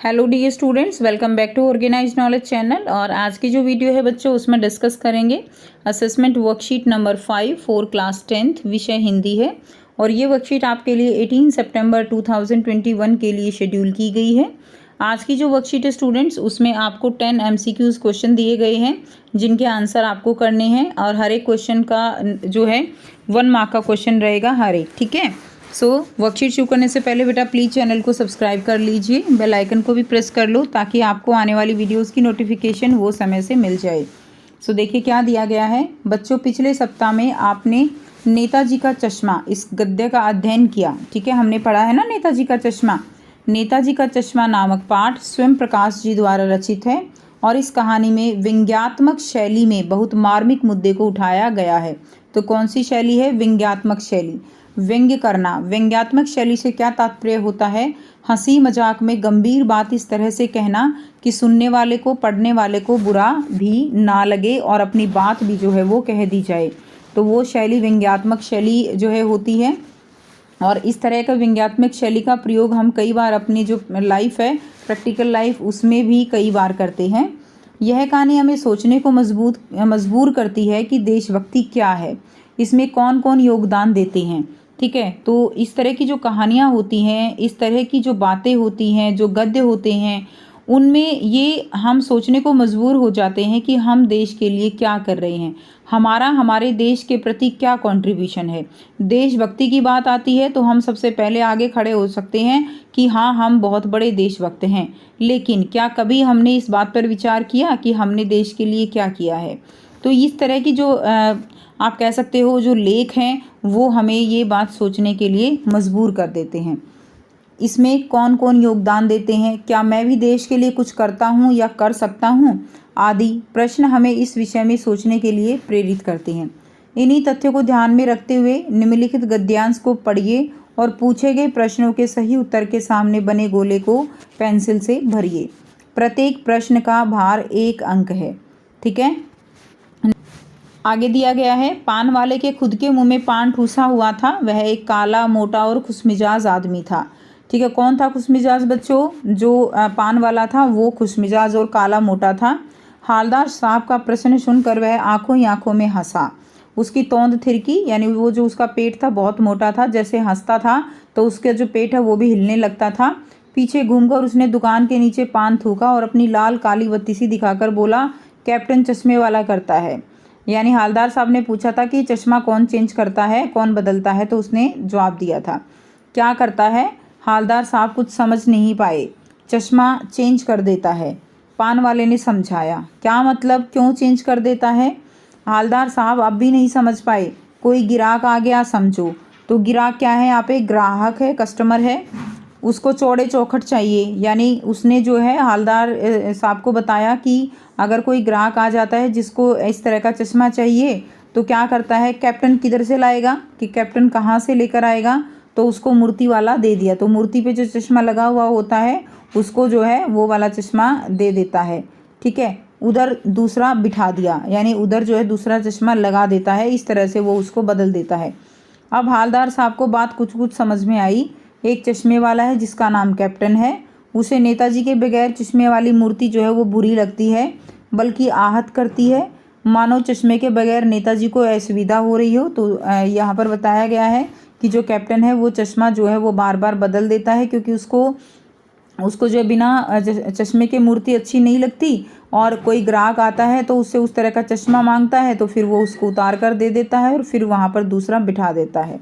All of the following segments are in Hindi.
Hello dear students, welcome back to organised knowledge channel. और आज की जो वीडियो है बच्चों, उसमें डिस्कस करेंगे assessment worksheet number 5 for class 10th, विषय हिंदी है। और ये वर्कशीट आपके लिए 18 सितंबर 2021 के लिए शेड्यूल की गई है। आज की जो वर्कशीट है स्टूडेंट्स, उसमें आपको 10 MCQs क्वेश्चन दिए गए हैं जिनके आंसर आपको करने हैं। और हर एक क्वेश्चन का जो है 1 मार्क का क्वेश्चन रहेगा हर एक, ठीक है। वर्कशीट शुरू करने से पहले बेटा प्लीज़ चैनल को सब्सक्राइब कर लीजिए, बेल आइकन को भी प्रेस कर लो ताकि आपको आने वाली वीडियोस की नोटिफिकेशन वो समय से मिल जाए। देखिए क्या दिया गया है बच्चों। पिछले सप्ताह में आपने नेताजी का चश्मा इस गद्य का अध्ययन किया, ठीक है। हमने पढ़ा है ना नेताजी का चश्मा। नेताजी का चश्मा नामक पाठ स्वयं प्रकाश जी द्वारा रचित है और इस कहानी में व्यंग्यात्मक शैली में बहुत मार्मिक मुद्दे को उठाया गया है। तो कौन सी शैली है? व्यंग्यात्मक शैली। व्यंग्य करना। व्यंग्यात्मक शैली से क्या तात्पर्य होता है? हंसी मजाक में गंभीर बात इस तरह से कहना कि सुनने वाले को, पढ़ने वाले को बुरा भी ना लगे और अपनी बात भी जो है वो कह दी जाए। तो वो शैली व्यंग्यात्मक शैली जो है होती है। और इस तरह का व्यंग्यात्मक शैली का प्रयोग हम कई बार अपनी जो लाइफ है, प्रैक्टिकल लाइफ, उसमें भी कई बार करते हैं। यह कहानी हमें सोचने को मजबूर करती है कि देशभक्ति क्या है, इसमें कौन कौन योगदान देते हैं, ठीक है। तो इस तरह की जो कहानियाँ होती हैं, इस तरह की जो बातें होती हैं, जो गद्य होते हैं, उनमें ये हम सोचने को मजबूर हो जाते हैं कि हम देश के लिए क्या कर रहे हैं, हमारे देश के प्रति क्या कंट्रीब्यूशन है। देशभक्ति की बात आती है तो हम सबसे पहले आगे खड़े हो सकते हैं कि हाँ, हम बहुत बड़े देशभक्त हैं। लेकिन क्या कभी हमने इस बात पर विचार किया कि हमने देश के लिए क्या किया है? तो इस तरह की जो आप कह सकते हो जो लेख हैं, वो हमें ये बात सोचने के लिए मजबूर कर देते हैं। इसमें कौन कौन योगदान देते हैं, क्या मैं भी देश के लिए कुछ करता हूँ या कर सकता हूँ, आदि प्रश्न हमें इस विषय में सोचने के लिए प्रेरित करते हैं। इन्हीं तथ्यों को ध्यान में रखते हुए निम्नलिखित गद्यांश को पढ़िए और पूछे गए प्रश्नों के सही उत्तर के सामने बने गोले को पेंसिल से भरिए। प्रत्येक प्रश्न का भार 1 अंक है, ठीक है। आगे दिया गया है, पान वाले के खुद के मुंह में पान ठूसा हुआ था। वह एक काला, मोटा और खुशमिजाज आदमी था, ठीक है। कौन था खुशमिजाज बच्चों? जो पान वाला था वो खुशमिजाज और काला मोटा था। हालदार साहब का प्रश्न सुनकर वह आंखों ही आंखों में हंसा। उसकी तोंद थिरकी, यानी वो जो उसका पेट था बहुत मोटा था, जैसे हंसता था तो उसका जो पेट है वो भी हिलने लगता था। पीछे घूमकर उसने दुकान के नीचे पान थूका और अपनी लाल काली बत्ती सी दिखाकर बोला, कैप्टन चश्मे वाला करता है। यानी हालदार साहब ने पूछा था कि चश्मा कौन चेंज करता है, कौन बदलता है, तो उसने जवाब दिया था क्या करता है। हालदार साहब कुछ समझ नहीं पाए। चश्मा चेंज कर देता है। पान वाले ने समझाया। क्या मतलब, क्यों चेंज कर देता है? हालदार साहब अब भी नहीं समझ पाए। कोई गिराक आ गया समझो। तो गिराक क्या है? यहाँ पे ग्राहक है, कस्टमर है, उसको चौड़े चौखट चाहिए। यानी उसने जो है हालदार साहब को बताया कि अगर कोई ग्राहक आ जाता है जिसको इस तरह का चश्मा चाहिए तो क्या करता है, कैप्टन किधर से लाएगा, कि कैप्टन कहाँ से लेकर आएगा, तो उसको मूर्ति वाला दे दिया। तो मूर्ति पे जो चश्मा लगा हुआ होता है उसको जो है वो वाला चश्मा दे देता है, ठीक है। उधर दूसरा बिठा दिया, यानी उधर जो है दूसरा चश्मा लगा देता है। इस तरह से वो उसको बदल देता है। अब हालदार साहब को बात कुछ कुछ समझ में आई। एक चश्मे वाला है जिसका नाम कैप्टन है, उसे नेताजी के बगैर चश्मे वाली मूर्ति जो है वो बुरी लगती है, बल्कि आहत करती है, मानो चश्मे के बगैर नेताजी को असुविधा हो रही हो। तो यहाँ पर बताया गया है कि जो कैप्टन है वो चश्मा जो है वो बार बार बदल देता है, क्योंकि उसको जो है बिना चश्मे की मूर्ति अच्छी नहीं लगती। और कोई ग्राहक आता है तो उससे उस तरह का चश्मा मांगता है तो फिर वो उसको उतार कर दे देता है और फिर वहाँ पर दूसरा बिठा देता है।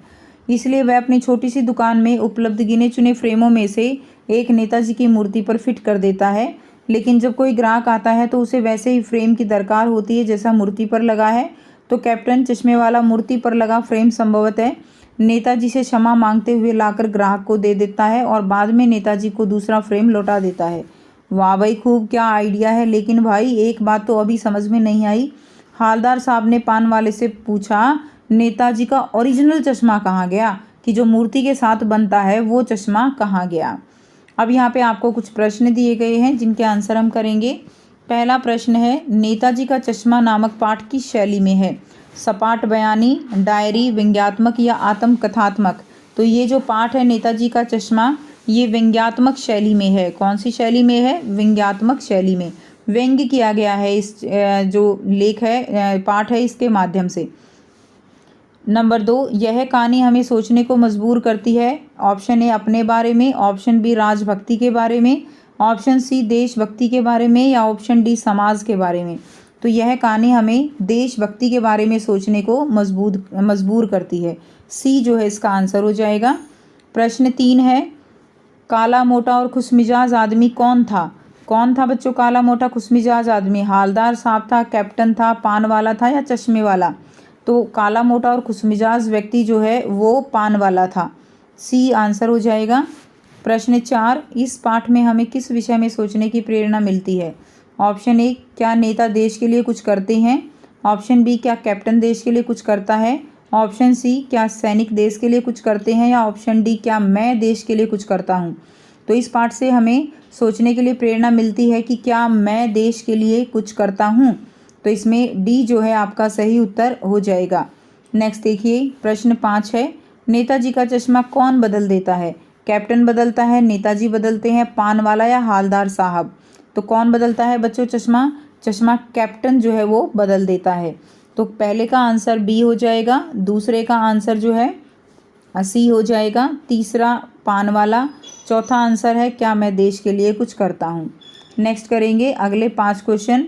इसलिए वह अपनी छोटी सी दुकान में उपलब्ध गिने चुने फ्रेमों में से एक नेताजी की मूर्ति पर फिट कर देता है। लेकिन जब कोई ग्राहक आता है तो उसे वैसे ही फ्रेम की दरकार होती है जैसा मूर्ति पर लगा है। तो कैप्टन चश्मे वाला मूर्ति पर लगा फ्रेम संभवतः नेताजी से क्षमा मांगते हुए लाकर ग्राहक को दे देता है और बाद में नेताजी को दूसरा फ्रेम लौटा देता है। वाह भाई, खूब, क्या आइडिया है। लेकिन भाई एक बात तो अभी समझ में नहीं आई। हालदार साहब ने पान वाले से पूछा, नेताजी का ओरिजिनल चश्मा कहाँ गया, कि जो मूर्ति के साथ बनता है वो चश्मा कहाँ गया। अब यहाँ पे आपको कुछ प्रश्न दिए गए हैं जिनके आंसर हम करेंगे। पहला प्रश्न है, नेताजी का चश्मा नामक पाठ किस शैली में है? सपाट बयानी, डायरी, व्यंग्यात्मक या आत्म कथात्मक। तो ये जो पाठ है नेताजी का चश्मा, ये व्यंग्यात्मक शैली में है। कौन सी शैली में है? व्यंग्यात्मक शैली में व्यंग्य किया गया है इस जो लेख है, पाठ है, इसके माध्यम से। नंबर 2, यह कहानी हमें सोचने को मजबूर करती है। ऑप्शन ए अपने बारे में, ऑप्शन बी राजभक्ति के बारे में, ऑप्शन सी देशभक्ति के बारे में, या ऑप्शन डी समाज के बारे में। तो यह कहानी हमें देशभक्ति के बारे में सोचने को मजबूर करती है। सी जो है इसका आंसर हो जाएगा। प्रश्न 3 है, काला मोटा और खुशमिजाज आदमी कौन था? कौन था बच्चों काला मोटा खुशमिजाज आदमी? हालदार साहब था, कैप्टन था, पान वाला था, या चश्मे वाला? तो काला मोटा और खुशमिजाज व्यक्ति जो है वो पान वाला था। सी आंसर हो जाएगा। प्रश्न 4, इस पाठ में हमें किस विषय में सोचने की प्रेरणा मिलती है? ऑप्शन ए, क्या नेता देश के लिए कुछ करते हैं? ऑप्शन बी, क्या कैप्टन देश के लिए कुछ करता है? ऑप्शन सी, क्या सैनिक देश के लिए कुछ करते हैं? या ऑप्शन डी, क्या मैं देश के लिए कुछ करता हूँ? तो इस पाठ से हमें सोचने के लिए प्रेरणा मिलती है कि क्या मैं देश के लिए कुछ करता हूँ। तो इसमें डी जो है आपका सही उत्तर हो जाएगा। नेक्स्ट देखिए, प्रश्न 5 है, नेताजी का चश्मा कौन बदल देता है? कैप्टन बदलता है, नेताजी बदलते हैं, पान वाला या हालदार साहब? तो कौन बदलता है बच्चों चश्मा? चश्मा कैप्टन जो है वो बदल देता है। तो पहले का आंसर बी हो जाएगा, दूसरे का आंसर जो है सी हो जाएगा, तीसरा पान वाला, चौथा आंसर है क्या मैं देश के लिए कुछ करता हूँ। नेक्स्ट करेंगे अगले 5 क्वेश्चन।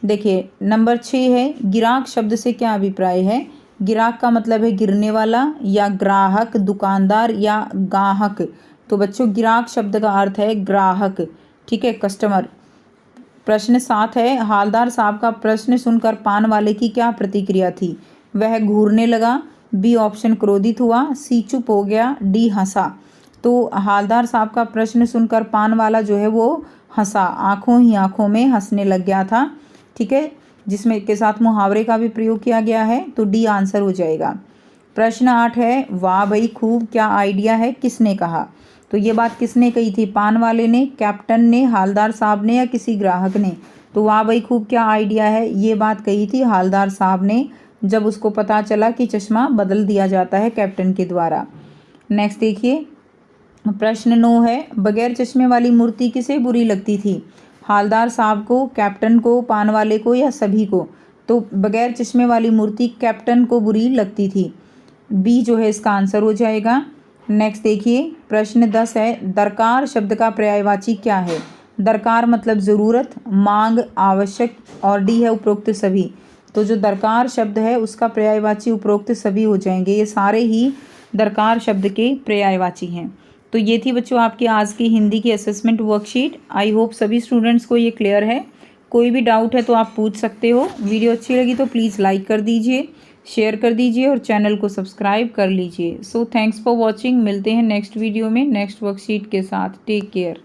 देखिए नंबर 6 है, गिराक शब्द से क्या अभिप्राय है? गिराक का मतलब है गिरने वाला, या ग्राहक, दुकानदार, या गाहक? तो बच्चों गिराक शब्द का अर्थ है ग्राहक, ठीक है, कस्टमर। प्रश्न 7 है, हालदार साहब का प्रश्न सुनकर पान वाले की क्या प्रतिक्रिया थी? वह घूरने लगा, बी ऑप्शन क्रोधित हुआ, सी चुप हो गया, डी हंसा। तो हालदार साहब का प्रश्न सुनकर पान वाला जो है वो हंसा, आंखों ही आंखों में हंसने लग गया था, ठीक है, जिसमें के साथ मुहावरे का भी प्रयोग किया गया है। तो डी आंसर हो जाएगा। प्रश्न 8 है, वाह भाई खूब क्या आइडिया है, किसने कहा? तो ये बात किसने कही थी? पान वाले ने, कैप्टन ने, हालदार साहब ने, या किसी ग्राहक ने? तो वाह भाई खूब क्या आइडिया है, ये बात कही थी हालदार साहब ने, जब उसको पता चला कि चश्मा बदल दिया जाता है कैप्टन के द्वारा। नेक्स्ट देखिए, प्रश्न 9 है, बगैर चश्मे वाली मूर्ति किसे बुरी लगती थी? हालदार साहब को, कैप्टन को, पान वाले को, या सभी को? तो बगैर चश्मे वाली मूर्ति कैप्टन को बुरी लगती थी। बी जो है इसका आंसर हो जाएगा। नेक्स्ट देखिए, प्रश्न 10 है, दरकार शब्द का पर्यायवाची क्या है? दरकार मतलब ज़रूरत, मांग, आवश्यक, और डी है उपरोक्त सभी। तो जो दरकार शब्द है उसका पर्यायवाची उपरोक्त सभी हो जाएंगे। ये सारे ही दरकार शब्द के पर्यायवाची हैं। तो ये थी बच्चों आपकी आज की हिंदी की असेसमेंट वर्कशीट। आई होप सभी स्टूडेंट्स को ये क्लियर है। कोई भी डाउट है तो आप पूछ सकते हो। वीडियो अच्छी लगी तो प्लीज़ लाइक कर दीजिए, शेयर कर दीजिए और चैनल को सब्सक्राइब कर लीजिए। So thanks for watching. मिलते हैं नेक्स्ट वीडियो में नेक्स्ट वर्कशीट के साथ। Take care.